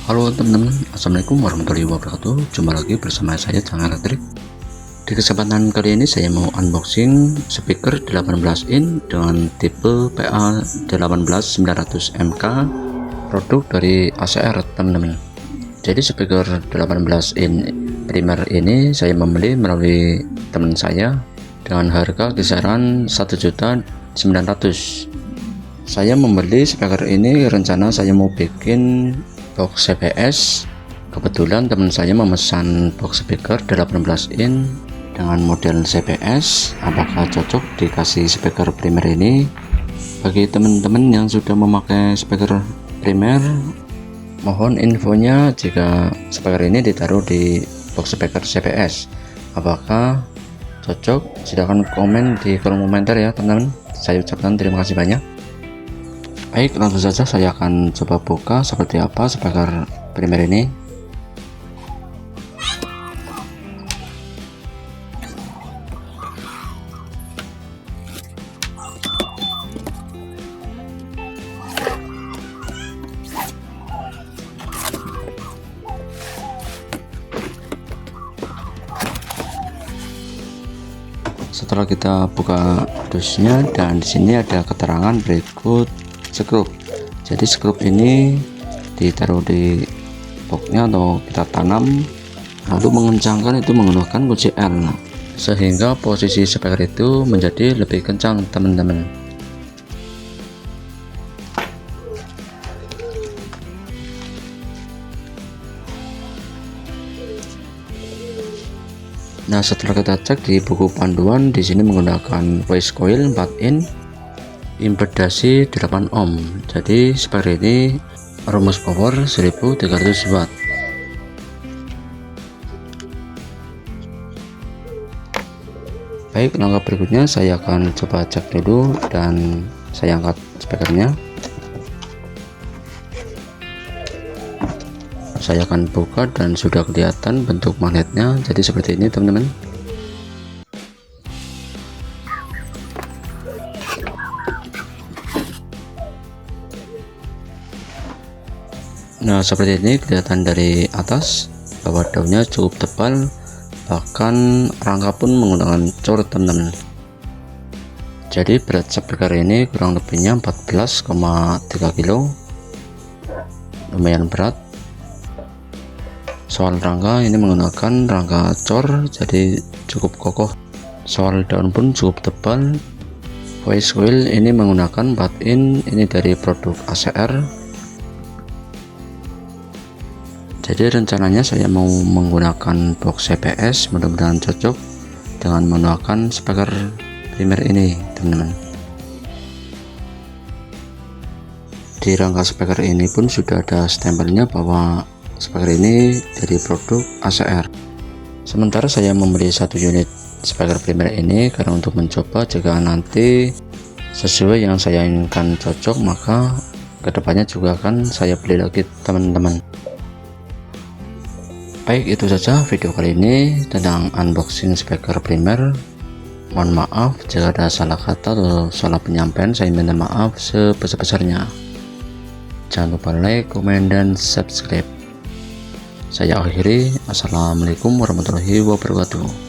Halo teman-teman, assalamualaikum warahmatullahi wabarakatuh. Jumpa lagi bersama saya Cang Elektrik. Di kesempatan kali ini saya mau unboxing speaker 18 in dengan tipe PA18900MK, produk dari ACR teman-teman. Jadi speaker 18 in primer ini saya membeli melalui teman saya dengan harga kisaran 1.900.000. Saya membeli speaker ini rencana saya mau bikin box CPS. Kebetulan teman saya memesan box speaker 18 in dengan model CPS. Apakah cocok dikasih speaker primer ini? Bagi teman-teman yang sudah memakai speaker primer, mohon infonya jika speaker ini ditaruh di box speaker CPS. Apakah cocok? Silahkan komen di kolom komentar ya teman-teman. Saya ucapkan terima kasih banyak. Baik, langsung saja saya akan coba buka seperti apa speaker primer ini. Setelah kita buka dusnya, dan di sini ada keterangan berikut skrup. Jadi skrup ini ditaruh di boxnya atau kita tanam, lalu mengencangkan itu menggunakan kunci L, sehingga posisi speaker itu menjadi lebih kencang teman-teman. Nah, setelah kita cek di buku panduan, di sini menggunakan voice coil 4 in, impedasi 8 ohm. Jadi speaker ini rumus power 1300 watt. Baik, langkah berikutnya saya akan coba cek dulu dan saya angkat speakernya. Saya akan buka dan sudah kelihatan bentuk magnetnya. Jadi seperti ini teman-teman. Nah, seperti ini kelihatan dari atas bahwa daunnya cukup tebal, bahkan rangka pun menggunakan cor teman-teman. Jadi berat speaker ini kurang lebihnya 14,3 kg, lumayan berat. Soal rangka ini menggunakan rangka cor, jadi cukup kokoh. Soal daun pun cukup tebal. Voice coil ini menggunakan 4 in, ini dari produk ACR. Jadi rencananya saya mau menggunakan box CPS, mudah-mudahan cocok dengan menggunakan speaker primer ini teman-teman. Di rangka speaker ini pun sudah ada stempelnya bahwa speaker ini dari produk ACR. Sementara saya membeli 1 unit speaker primer ini karena untuk mencoba, jika nanti sesuai yang saya inginkan cocok, maka kedepannya juga akan saya beli lagi teman-teman. Baik, itu saja video kali ini tentang unboxing speaker primer. Mohon maaf jika ada salah kata atau salah penyampaian, saya minta maaf sebesar-besarnya. Jangan lupa like, komen, dan subscribe. Saya akhiri. Assalamualaikum warahmatullahi wabarakatuh.